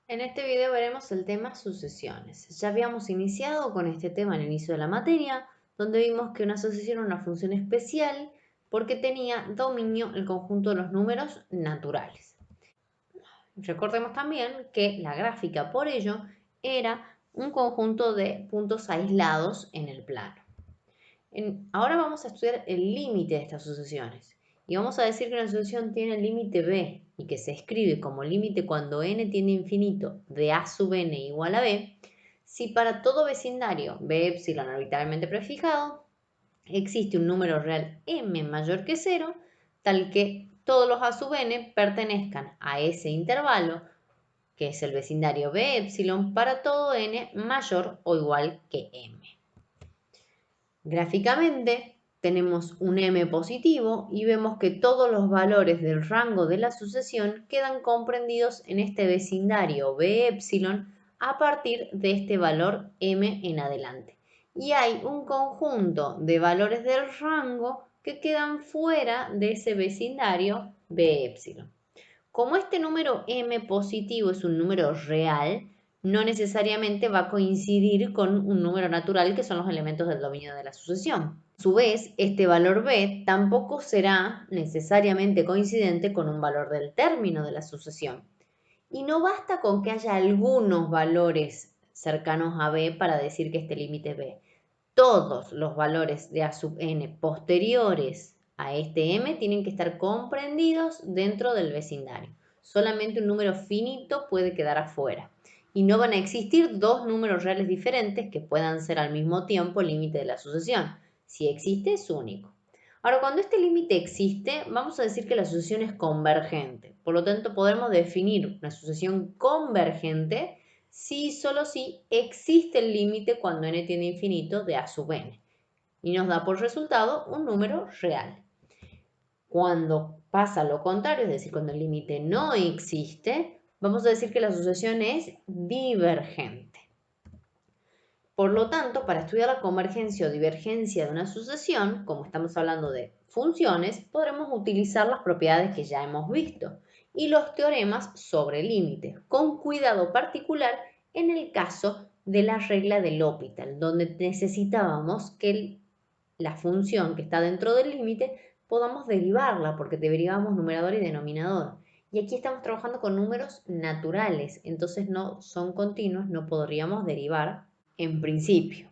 En este video veremos el tema sucesiones. Ya habíamos iniciado con este tema al inicio de la materia, donde vimos que una sucesión era una función especial porque tenía dominio el conjunto de los números naturales. Recordemos también que la gráfica, por ello, era un conjunto de puntos aislados en el plano. Ahora vamos a estudiar el límite de estas sucesiones. Y vamos a decir que una sucesión tiene el límite b y que se escribe como límite cuando n tiende a infinito de a sub n igual a b, si para todo vecindario b epsilon arbitrariamente prefijado existe un número real m mayor que 0, tal que todos los a sub n pertenezcan a ese intervalo, que es el vecindario b epsilon, para todo n mayor o igual que m. Gráficamente tenemos un m positivo y vemos que todos los valores del rango de la sucesión quedan comprendidos en este vecindario b epsilon a partir de este valor m en adelante. Y hay un conjunto de valores del rango que quedan fuera de ese vecindario b epsilon. Como este número m positivo es un número real, no necesariamente va a coincidir con un número natural que son los elementos del dominio de la sucesión. A su vez, este valor b tampoco será necesariamente coincidente con un valor del término de la sucesión. Y no basta con que haya algunos valores cercanos a b para decir que este límite es b. Todos los valores de a sub n posteriores a este m tienen que estar comprendidos dentro del vecindario. Solamente un número finito puede quedar afuera. Y no van a existir dos números reales diferentes que puedan ser al mismo tiempo el límite de la sucesión. Si existe, es único. Ahora, cuando este límite existe, vamos a decir que la sucesión es convergente. Por lo tanto, podemos definir una sucesión convergente si y solo si existe el límite cuando n tiende a infinito de a sub n. Y nos da por resultado un número real. Cuando pasa lo contrario, es decir, cuando el límite no existe, vamos a decir que la sucesión es divergente. Por lo tanto, para estudiar la convergencia o divergencia de una sucesión, como estamos hablando de funciones, podremos utilizar las propiedades que ya hemos visto y los teoremas sobre límites, con cuidado particular en el caso de la regla de L'Hopital, donde necesitábamos que la función que está dentro del límite podamos derivarla, porque derivamos numerador y denominador. Y aquí estamos trabajando con números naturales, entonces no son continuos, no podríamos derivar en principio.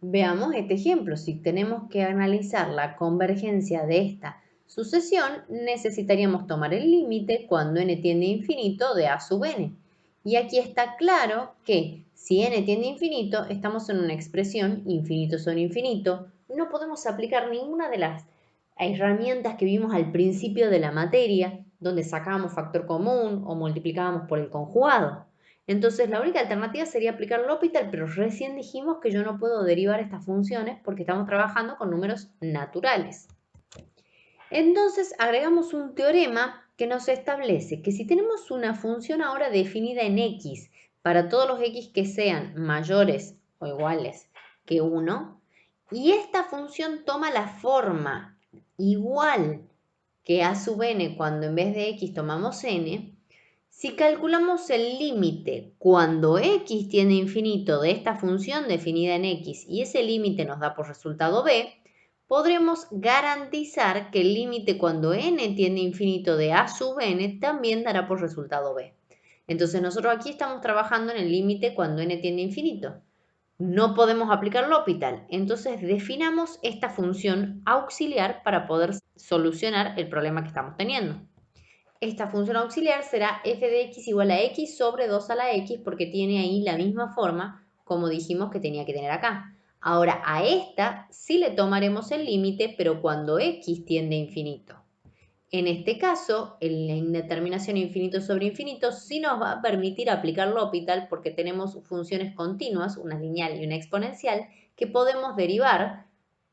Veamos este ejemplo. Si tenemos que analizar la convergencia de esta sucesión, necesitaríamos tomar el límite cuando n tiende a infinito de a sub n. Y aquí está claro que si n tiende a infinito, estamos en una expresión infinito sobre infinito. No podemos aplicar ninguna de las herramientas que vimos al principio de la materia, donde sacábamos factor común o multiplicábamos por el conjugado. Entonces la única alternativa sería aplicar L'Hopital, pero recién dijimos que yo no puedo derivar estas funciones porque estamos trabajando con números naturales. Entonces agregamos un teorema que nos establece que si tenemos una función ahora definida en x, para todos los x que sean mayores o iguales que 1, y esta función toma la forma igual que a sub n cuando en vez de x tomamos n, si calculamos el límite cuando x tiende a infinito de esta función definida en x y ese límite nos da por resultado b, podremos garantizar que el límite cuando n tiende a infinito de a sub n también dará por resultado b. Entonces nosotros aquí estamos trabajando en el límite cuando n tiende a infinito. No podemos aplicar L'Hopital, entonces definamos esta función auxiliar para poder solucionar el problema que estamos teniendo. Esta función auxiliar será f de x igual a x sobre 2 a la x porque tiene ahí la misma forma como dijimos que tenía que tener acá. Ahora a esta sí le tomaremos el límite, pero cuando x tiende a infinito. En este caso, la indeterminación infinito sobre infinito sí nos va a permitir aplicar L'Hopital porque tenemos funciones continuas, una lineal y una exponencial, que podemos derivar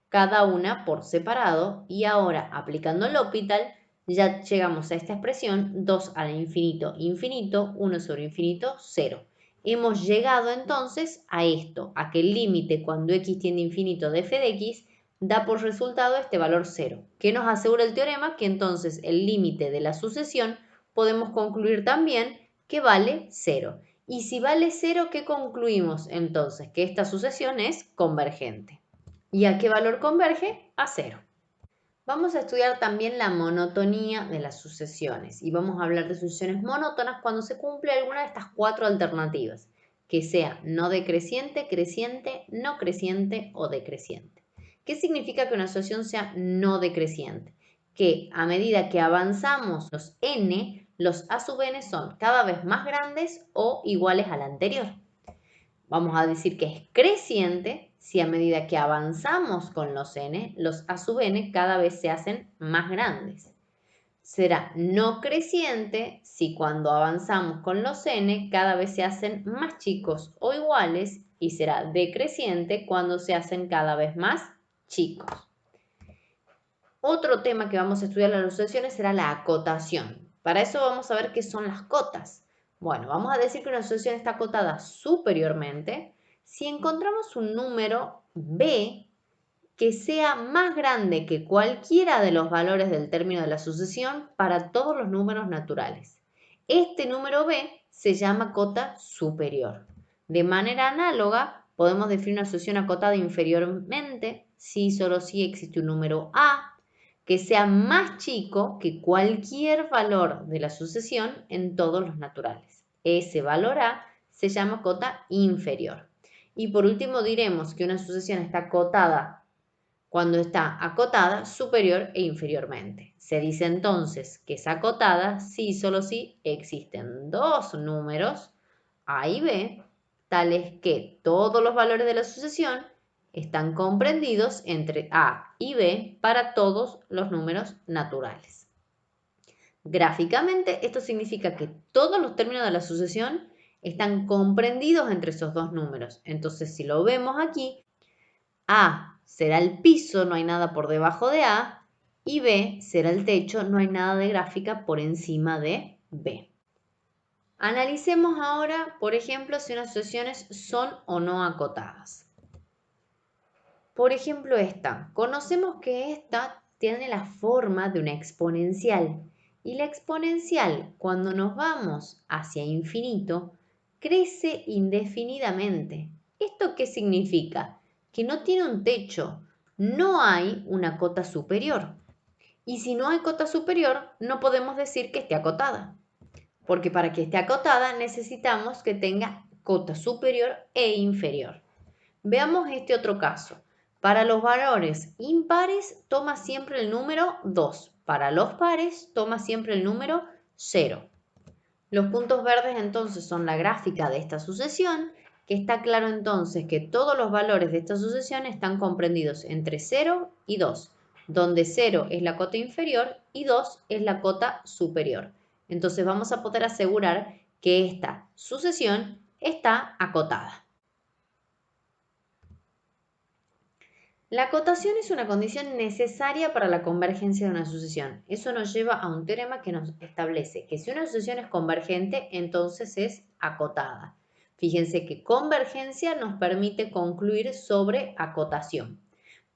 cada una por separado y ahora aplicando L'Hopital ya llegamos a esta expresión 2 al infinito infinito, 1 sobre infinito, 0. Hemos llegado entonces a esto, a que el límite cuando x tiende a infinito de f de x da por resultado este valor 0. ¿Qué nos asegura el teorema? Que entonces el límite de la sucesión podemos concluir también que vale 0. Y si vale 0, ¿qué concluimos entonces? Que esta sucesión es convergente. ¿Y a qué valor converge? A 0. Vamos a estudiar también la monotonía de las sucesiones y vamos a hablar de sucesiones monótonas cuando se cumple alguna de estas 4 alternativas, que sea no decreciente, creciente, no creciente o decreciente. ¿Qué significa que una sucesión sea no decreciente? Que a medida que avanzamos los n, los a sub n son cada vez más grandes o iguales al anterior. Vamos a decir que es creciente si a medida que avanzamos con los n, los a sub n cada vez se hacen más grandes. Será no creciente si cuando avanzamos con los n cada vez se hacen más chicos o iguales, y será decreciente cuando se hacen cada vez más chicos. Otro tema que vamos a estudiar en las sucesiones será la acotación. Para eso vamos a ver qué son las cotas. Bueno, vamos a decir que una sucesión está acotada superiormente si encontramos un número b que sea más grande que cualquiera de los valores del término de la sucesión para todos los números naturales. Este número b se llama cota superior. De manera análoga, podemos definir una sucesión acotada inferiormente si y solo si existe un número a que sea más chico que cualquier valor de la sucesión en todos los naturales. Ese valor a se llama cota inferior. Y por último diremos que una sucesión está acotada cuando está acotada superior e inferiormente. Se dice entonces que es acotada si y solo si existen dos números a y b, tales que todos los valores de la sucesión están comprendidos entre a y b para todos los números naturales. Gráficamente, esto significa que todos los términos de la sucesión están comprendidos entre esos dos números. Entonces, si lo vemos aquí, a será el piso, no hay nada por debajo de a, y b será el techo, no hay nada de gráfica por encima de b. Analicemos ahora, por ejemplo, si unas sucesiones son o no acotadas. Por ejemplo, esta. Conocemos que esta tiene la forma de una exponencial. Y la exponencial, cuando nos vamos hacia infinito, crece indefinidamente. ¿Esto qué significa? Que no tiene un techo. No hay una cota superior. Y si no hay cota superior, no podemos decir que esté acotada. Porque para que esté acotada necesitamos que tenga cota superior e inferior. Veamos este otro caso. Para los valores impares toma siempre el número 2. Para los pares toma siempre el número 0. Los puntos verdes entonces son la gráfica de esta sucesión, que está claro entonces que todos los valores de esta sucesión están comprendidos entre 0 y 2, donde 0 es la cota inferior y 2 es la cota superior. Entonces vamos a poder asegurar que esta sucesión está acotada. La acotación es una condición necesaria para la convergencia de una sucesión. Eso nos lleva a un teorema que nos establece que si una sucesión es convergente, entonces es acotada. Fíjense que convergencia nos permite concluir sobre acotación.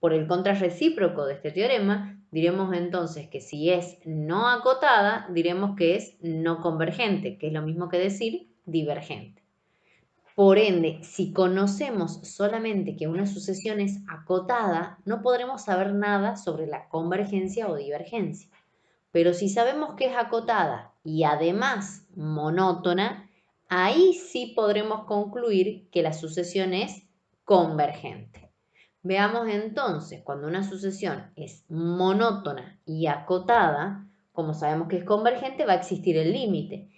Por el contrarrecíproco de este teorema, diremos entonces que si es no acotada, diremos que es no convergente, que es lo mismo que decir divergente. Por ende, si conocemos solamente que una sucesión es acotada, no podremos saber nada sobre la convergencia o divergencia. Pero si sabemos que es acotada y además monótona, ahí sí podremos concluir que la sucesión es convergente. Veamos entonces, cuando una sucesión es monótona y acotada, como sabemos que es convergente, va a existir el límite.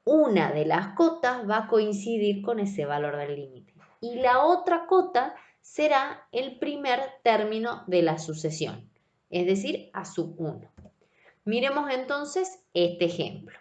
Una de las cotas va a coincidir con ese valor del límite y la otra cota será el primer término de la sucesión, es decir, a sub 1. Miremos entonces este ejemplo.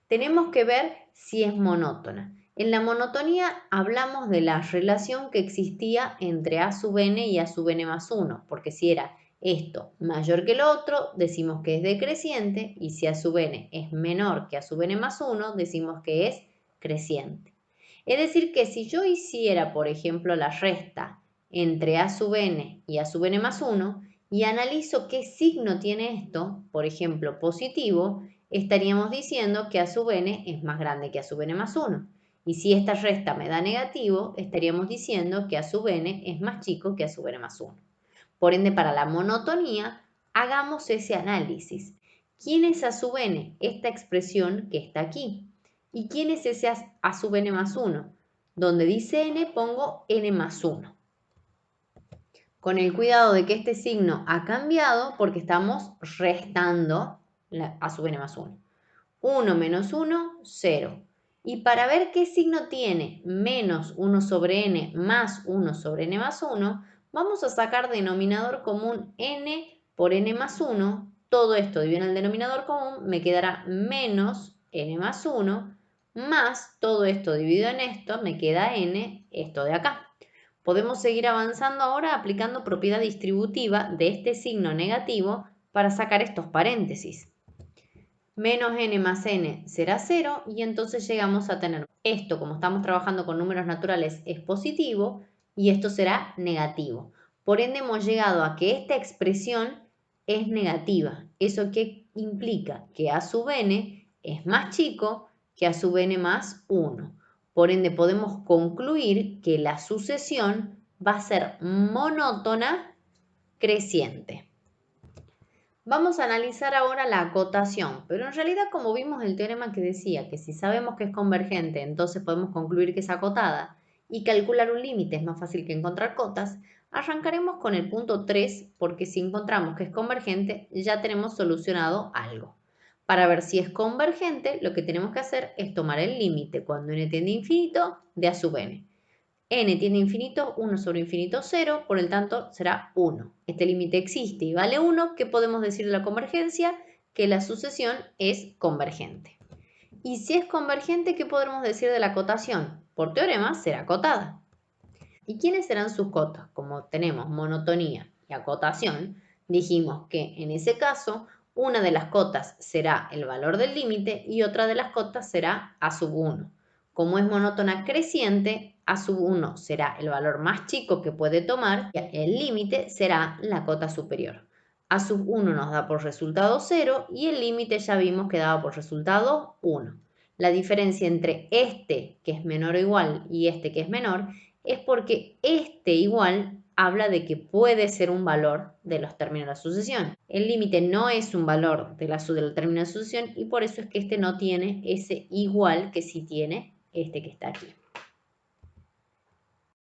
Tenemos que ver si es monótona. En la monotonía hablamos de la relación que existía entre a sub n y a sub n más 1, porque si era esto mayor que lo otro, decimos que es decreciente, y si a sub n es menor que a sub n más 1, decimos que es creciente. Es decir, que si yo hiciera, por ejemplo, la resta entre a sub n y a sub n más 1, y analizo qué signo tiene esto, por ejemplo, positivo, estaríamos diciendo que a sub n es más grande que a sub n más 1. Y si esta resta me da negativo, estaríamos diciendo que a sub n es más chico que a sub n más 1. Por ende, para la monotonía, hagamos ese análisis. ¿Quién es a sub n? Esta expresión que está aquí. ¿Y quién es ese a sub n más 1? Donde dice n, pongo n más 1. Con el cuidado de que este signo ha cambiado porque estamos restando a sub n más 1. 1 menos 1, 0. Y para ver qué signo tiene menos 1 sobre n más 1 sobre n más 1, vamos a sacar denominador común n por n más 1. Todo esto dividido en el denominador común me quedará menos n más 1 más todo esto dividido en esto me queda n, esto de acá. Podemos seguir avanzando ahora aplicando propiedad distributiva de este signo negativo para sacar estos paréntesis. Menos n más n será 0 y entonces llegamos a tener esto, como estamos trabajando con números naturales, es positivo y esto será negativo. Por ende hemos llegado a que esta expresión es negativa. ¿Eso qué implica? Que a sub n es más chico que a sub n más 1. Por ende podemos concluir que la sucesión va a ser monótona creciente. Vamos a analizar ahora la acotación, pero en realidad como vimos el teorema que decía que si sabemos que es convergente, entonces podemos concluir que es acotada y calcular un límite es más fácil que encontrar cotas, arrancaremos con el punto 3 porque si encontramos que es convergente ya tenemos solucionado algo. Para ver si es convergente, lo que tenemos que hacer es tomar el límite cuando n tiende a infinito de a sub n. N tiende a infinito, 1 sobre infinito 0, por el tanto será 1. Este límite existe y vale 1. ¿Qué podemos decir de la convergencia? Que la sucesión es convergente. Y si es convergente, ¿qué podremos decir de la acotación? Por teorema será acotada. ¿Y quiénes serán sus cotas? Como tenemos monotonía y acotación, dijimos que en ese caso una de las cotas será el valor del límite y otra de las cotas será a sub 1. Como es monótona creciente, a sub 1 será el valor más chico que puede tomar y el límite será la cota superior. A sub 1 nos da por resultado 0 y el límite ya vimos que daba por resultado 1. La diferencia entre este, que es menor o igual, y este, que es menor, es porque este igual habla de que puede ser un valor de los términos de la sucesión. El límite no es un valor del término de sucesión y por eso es que este no tiene ese igual que sí tiene este que está aquí.